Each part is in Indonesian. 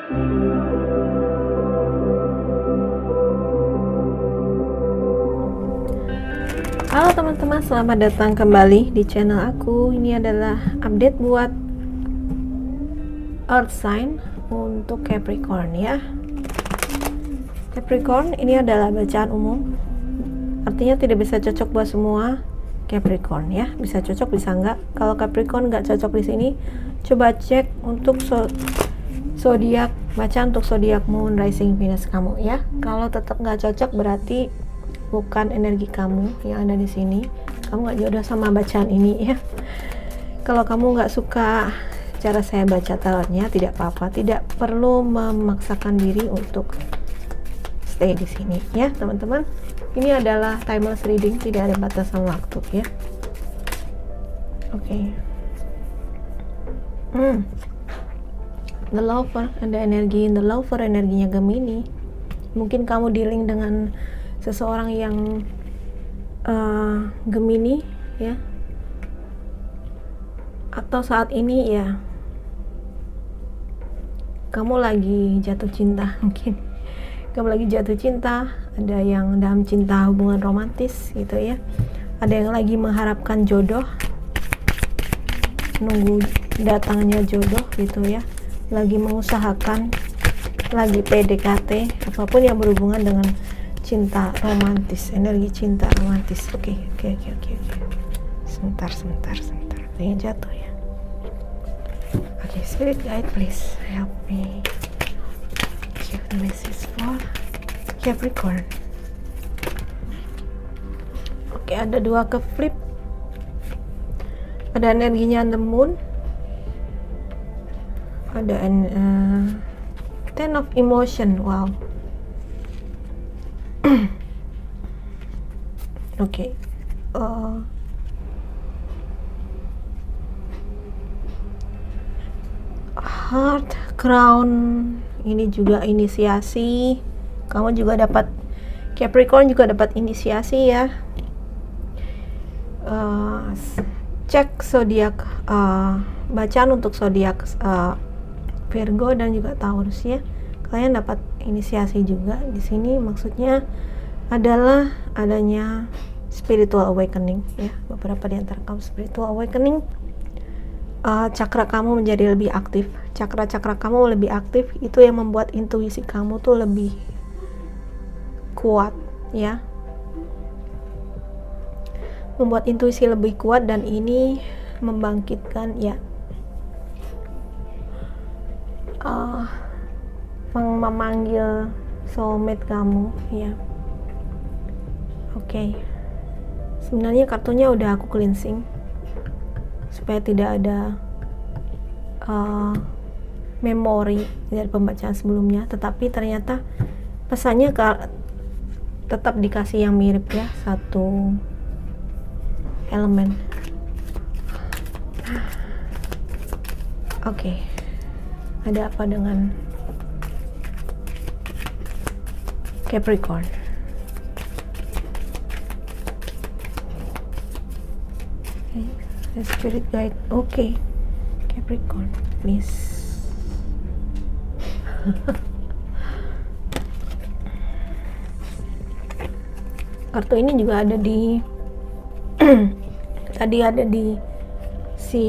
Halo teman-teman, selamat datang kembali di channel aku. Ini adalah update buat Earth sign untuk Capricorn ya. Capricorn ini adalah bacaan umum, artinya tidak bisa cocok buat semua Capricorn ya. Bisa cocok, bisa enggak. Kalau Capricorn nggak cocok di sini, coba cek untuk zodiak, bacaan untuk zodiak Moon, Rising, Venus kamu ya. Kalau tetap nggak cocok berarti bukan energi kamu yang ada di sini. Kamu nggak jodoh sama bacaan ini ya. Kalau kamu nggak suka cara saya baca tarotnya, tidak apa-apa, tidak perlu memaksakan diri untuk stay di sini ya teman-teman. Ini adalah timeless reading, tidak ada batasan waktu ya. Oke. The Lover, ada energi The Lover, energinya Gemini. Mungkin kamu dealing dengan seseorang yang Gemini ya, atau saat ini ya kamu lagi jatuh cinta. Mungkin kamu lagi jatuh cinta, ada yang dalam cinta hubungan romantis gitu ya, ada yang lagi mengharapkan jodoh, nunggu datangnya jodoh gitu ya, lagi mengusahakan, lagi PDKT, apapun yang berhubungan dengan cinta romantis, energi cinta romantis. Oke. Sebentar. Ada yang jatuh ya. Oke, spirit guide please help me give the message for Capricorn. Oke, ada dua ke flip. Ada energinya the moon. Ada ten of emotion. Wow. Oke. Heart, crown, ini juga inisiasi. Kamu juga dapat, Capricorn juga dapat inisiasi ya. Cek zodiak, bacaan untuk zodiak Virgo dan juga Taurus ya. Kalian dapat inisiasi juga di sini. Maksudnya adalah adanya spiritual awakening ya. Beberapa di antara kamu spiritual awakening. Cakra kamu menjadi lebih aktif. Cakra-cakra kamu lebih aktif, itu yang membuat intuisi kamu tuh lebih kuat ya. Membuat intuisi lebih kuat, dan ini membangkitkan ya, memanggil soulmate kamu ya. Oke. Sebenarnya kartunya udah aku cleansing supaya tidak ada memori dari pembacaan sebelumnya, tetapi ternyata pesannya tetap dikasih yang mirip ya, satu elemen. Oke. Ada apa dengan Capricorn? Spirit guide. Oke. Capricorn, please. Kartu ini juga ada di tadi ada di si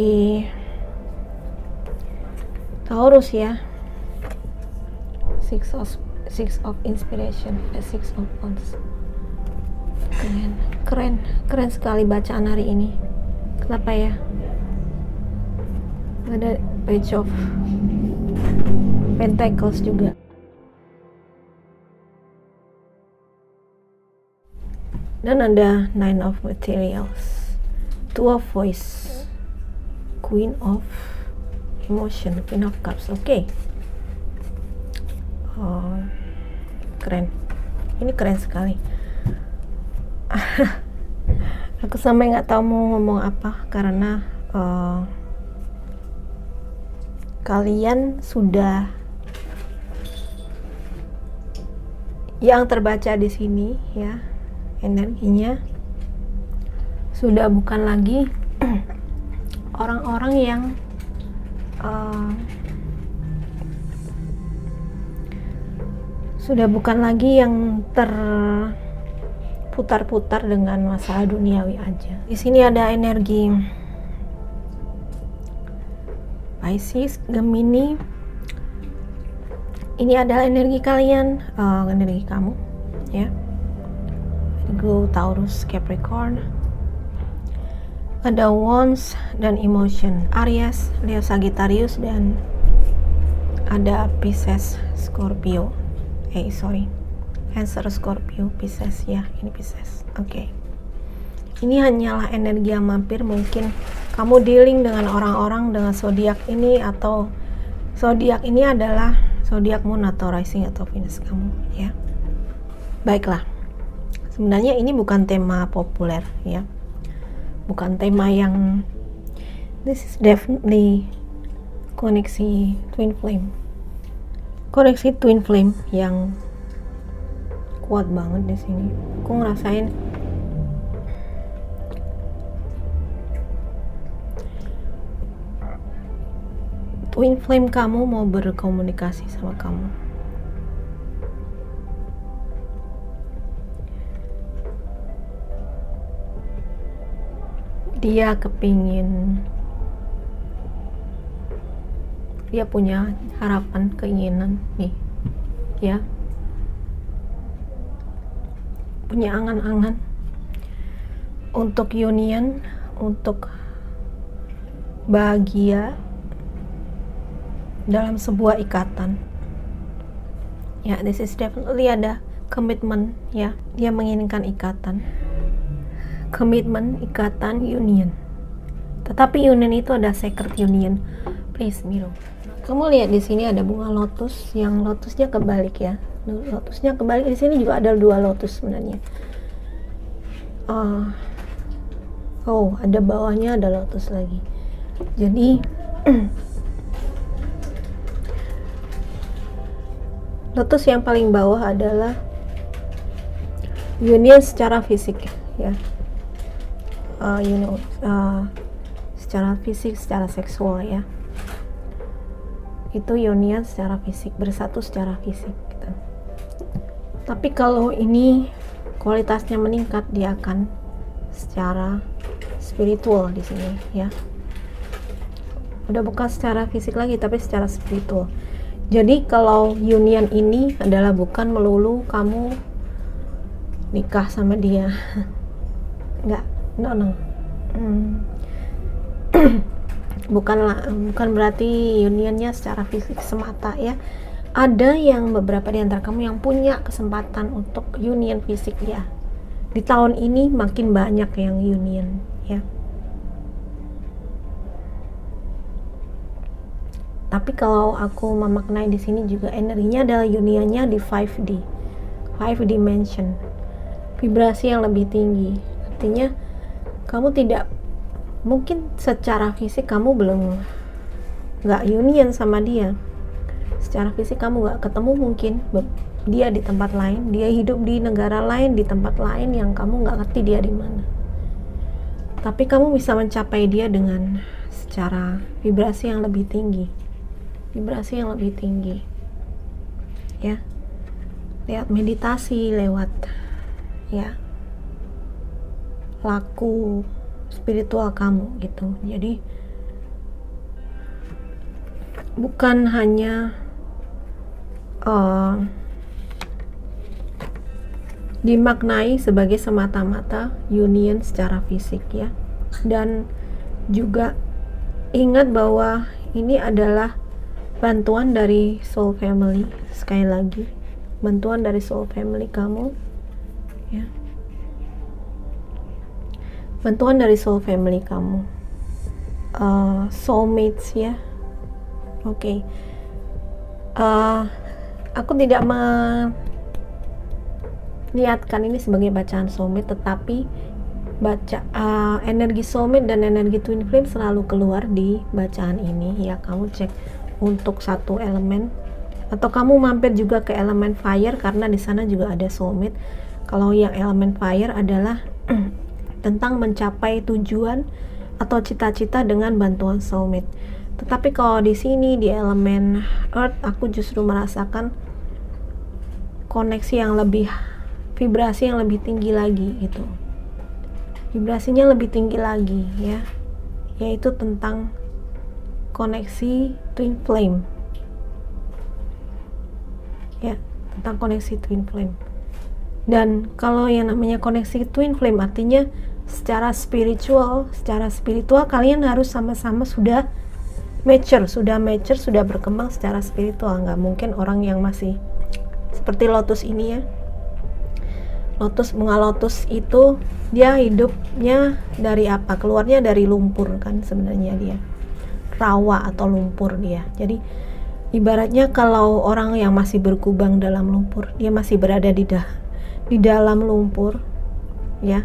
Taurus ya. Six of inspiration, Six of Wands. Keren sekali bacaan hari ini. Kenapa ya? Ada Page of Pentacles juga. Dan ada Nine of Materials, Two of Voice, Queen of Emotion, Queen of Cups. Oke. Keren. Ini keren sekali. Aku sampai nggak tahu mau ngomong apa, karena kalian sudah, yang terbaca di sini ya, energinya sudah bukan lagi orang-orang yang Sudah bukan lagi yang terputar-putar dengan masalah duniawi aja. Di sini ada energi Pisces, Gemini. Ini adalah energi kalian, energi kamu, ya. Virgo, Taurus, Capricorn. Ada Wands dan Emotion, Aries, Leo, Sagittarius, dan ada Pisces, Scorpio. Cancer, Scorpio, Pisces, ya, ini Pisces. Oke. Ini hanyalah energi yang mampir. Mungkin kamu dealing dengan orang-orang dengan zodiak ini, atau zodiak ini adalah zodiak moon atau rising atau Venus kamu, ya. Baiklah. Sebenarnya ini bukan tema populer, ya. Bukan tema yang this is definitely koneksi twin flame. Koneksi twin flame yang kuat banget di sini. Aku ngerasain twin flame kamu mau berkomunikasi sama kamu. Dia punya harapan, keinginan nih, ya, punya angan-angan untuk union, untuk bahagia dalam sebuah ikatan, ya. This is definitely ada komitmen, ya. Dia menginginkan ikatan, komitmen, ikatan, union. Tetapi union itu ada sacred union. Please, Miro. Kamu lihat di sini ada bunga lotus, yang lotusnya kebalik, ya. Lotusnya kebalik. Di sini juga ada 2 lotus sebenarnya. Ada bawahnya ada lotus lagi. Jadi lotus yang paling bawah adalah union secara fisik, ya. Secara fisik, secara seksual, ya. Itu union secara fisik, bersatu secara fisik, gitu. Tapi kalau ini kualitasnya meningkat, dia akan secara spiritual di sini, ya. Udah bukan secara fisik lagi, tapi secara spiritual. Jadi kalau union ini adalah bukan melulu kamu nikah sama dia. Enggak, no. Bukan berarti unionnya secara fisik semata, ya. Ada yang beberapa di antara kamu yang punya kesempatan untuk union fisik, ya. Di tahun ini makin banyak yang union, ya. Tapi kalau aku memaknai di sini juga energinya adalah unionnya di 5D, 5 dimension, vibrasi yang lebih tinggi. Artinya kamu tidak mungkin secara fisik kamu belum nggak union sama dia. Secara fisik kamu nggak ketemu, mungkin dia di tempat lain, dia hidup di negara lain, di tempat lain yang kamu nggak ngerti dia di mana. Tapi kamu bisa mencapai dia dengan secara vibrasi yang lebih tinggi, ya. Lewat meditasi, lewat, ya, laku spiritual kamu, gitu. Jadi bukan hanya dimaknai sebagai semata-mata union secara fisik, ya. Dan juga ingat bahwa ini adalah bantuan dari soul family. Sekali lagi, bantuan dari soul family kamu, ya. Bantuan dari soul family kamu, soulmates, ya. Oke. Aku tidak meniatkan ini sebagai bacaan soulmate, tetapi energi soulmate dan energi twin flame selalu keluar di bacaan ini, ya. Kamu cek untuk satu elemen, atau kamu mampir juga ke elemen fire karena di sana juga ada soulmate. Kalau yang elemen fire adalah tentang mencapai tujuan atau cita-cita dengan bantuan soulmate. Tetapi kalau di sini di elemen earth, aku justru merasakan koneksi yang lebih, vibrasi yang lebih tinggi lagi gitu, vibrasinya lebih tinggi lagi ya, yaitu tentang koneksi twin flame ya, tentang koneksi twin flame. Dan kalau yang namanya koneksi twin flame artinya secara spiritual kalian harus sama-sama sudah mature, sudah berkembang secara spiritual. Nggak mungkin orang yang masih seperti lotus ini ya, bunga lotus itu dia hidupnya dari apa? Keluarnya dari lumpur kan sebenarnya, dia rawa atau lumpur dia. Jadi ibaratnya kalau orang yang masih berkubang dalam lumpur, dia masih berada di dalam lumpur ya,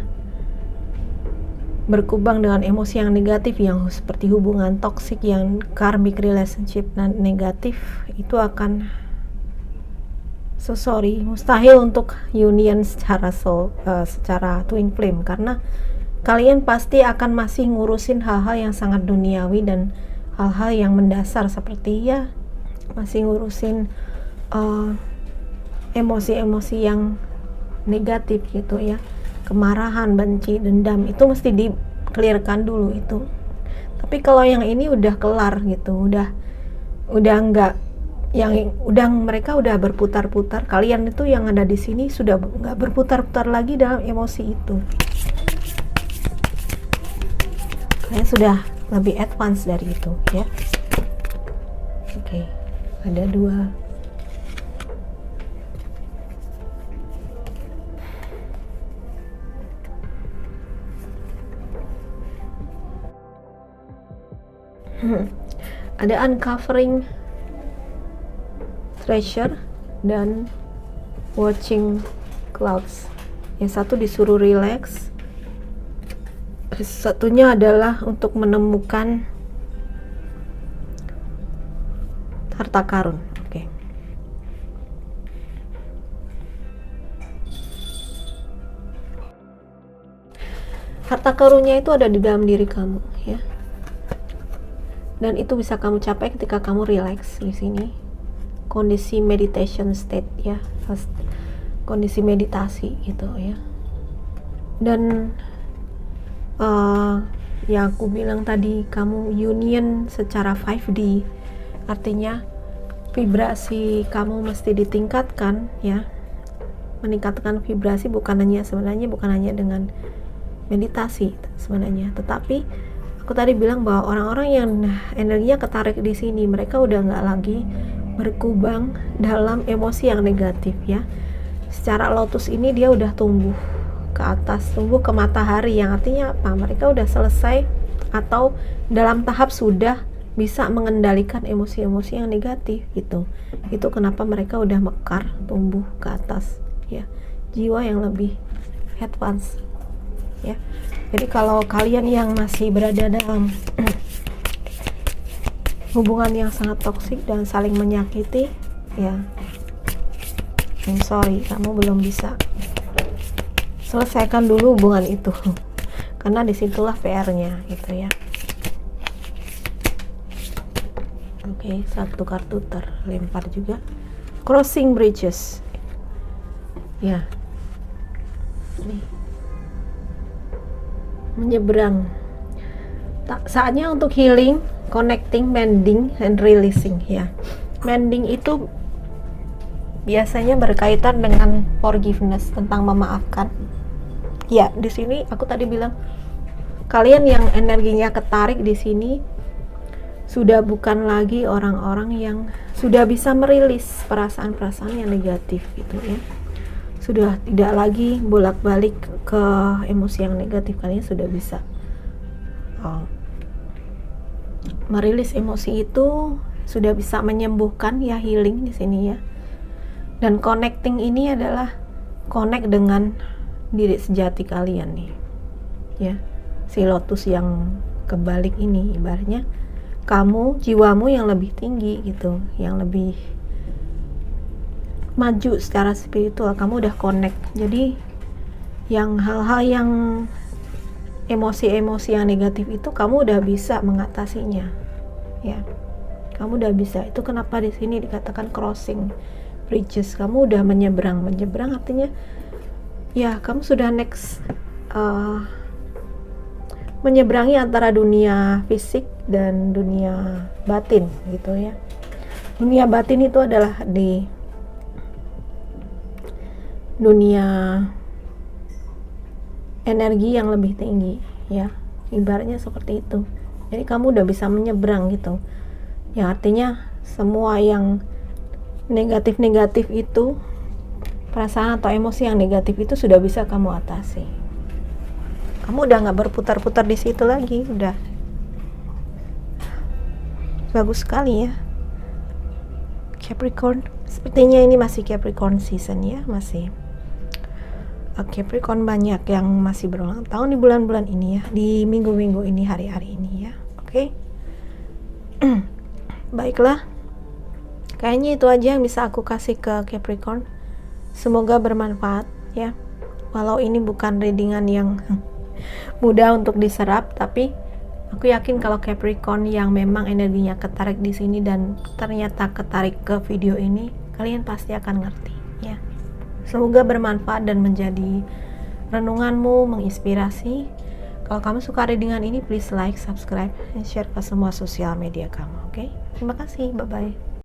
berkubang dengan emosi yang negatif, yang seperti hubungan toksik, yang karmic relationship dan negatif, itu akan mustahil untuk union secara twin flame, karena kalian pasti akan masih ngurusin hal-hal yang sangat duniawi dan hal-hal yang mendasar, seperti ya masih ngurusin emosi-emosi yang negatif gitu ya, kemarahan, benci, dendam, itu mesti di-clearkan dulu itu. Tapi kalau yang ini udah kelar gitu, udah enggak, yang udah mereka udah berputar-putar, kalian itu yang ada di sini sudah enggak berputar-putar lagi dalam emosi itu. Kalian sudah lebih advance dari itu ya. Oke, ada 2. Ada uncovering treasure dan watching clouds. Yang satu disuruh relax, satunya adalah untuk menemukan harta karun. Oke. Harta karunnya itu ada di dalam diri kamu ya, dan itu bisa kamu capai ketika kamu relax di sini, kondisi meditation state ya, kondisi meditasi gitu ya. Dan yang aku bilang tadi, kamu union secara 5D, artinya vibrasi kamu mesti ditingkatkan ya. Meningkatkan vibrasi bukan hanya dengan meditasi sebenarnya, tetapi aku tadi bilang bahwa orang-orang yang energinya ketarik di sini, mereka udah nggak lagi berkubang dalam emosi yang negatif ya. Secara lotus ini dia udah tumbuh ke atas, tumbuh ke matahari, yang artinya apa? Mereka udah selesai atau dalam tahap sudah bisa mengendalikan emosi-emosi yang negatif gitu. Itu kenapa mereka udah mekar, tumbuh ke atas ya. Jiwa yang lebih advance ya. Jadi kalau kalian yang masih berada dalam hubungan yang sangat toksik dan saling menyakiti ya, I'm sorry, kamu belum bisa selesaikan dulu hubungan itu, karena disitulah PR-nya gitu ya. Oke, satu kartu terlempar juga, crossing bridges ya, nih menyeberang. Saatnya untuk healing, connecting, mending, and releasing ya. Mending itu biasanya berkaitan dengan forgiveness, tentang memaafkan. Ya, di sini aku tadi bilang kalian yang energinya ketarik di sini sudah bukan lagi orang-orang yang sudah bisa merilis perasaan-perasaan yang negatif gitu ya. Sudah tidak lagi bolak-balik ke emosi yang negatif, kalian sudah bisa merilis emosi itu, sudah bisa menyembuhkan ya, healing di sini ya. Dan connecting ini adalah connect dengan diri sejati kalian nih ya. Si lotus yang kebalik ini ibaratnya kamu, jiwamu yang lebih tinggi gitu, yang lebih maju secara spiritual, kamu udah connect. Jadi yang hal-hal yang emosi-emosi yang negatif itu kamu udah bisa mengatasinya ya, kamu udah bisa. Itu kenapa di sini dikatakan crossing bridges, kamu udah menyeberang artinya ya kamu sudah next menyeberangi antara dunia fisik dan dunia batin gitu ya. Dunia batin itu adalah di dunia energi yang lebih tinggi ya, ibaratnya seperti itu. Jadi kamu udah bisa menyeberang gitu ya, artinya semua yang negatif itu, perasaan atau emosi yang negatif itu sudah bisa kamu atasi. Kamu udah nggak berputar-putar di situ lagi, udah bagus sekali ya Capricorn. Sepertinya ini masih Capricorn season ya, masih Capricorn banyak yang masih berulang tahun di bulan-bulan ini ya, di minggu-minggu ini, hari-hari ini ya. Oke. Baiklah, kayaknya itu aja yang bisa aku kasih ke Capricorn. Semoga bermanfaat ya, walau ini bukan readingan yang mudah untuk diserap, tapi aku yakin kalau Capricorn yang memang energinya ketarik di sini dan ternyata ketarik ke video ini, kalian pasti akan ngerti ya. Semoga bermanfaat dan menjadi renunganmu, menginspirasi. Kalau kamu suka readingan ini, please like, subscribe, dan share ke semua sosial media kamu. Oke? Terima kasih, bye bye.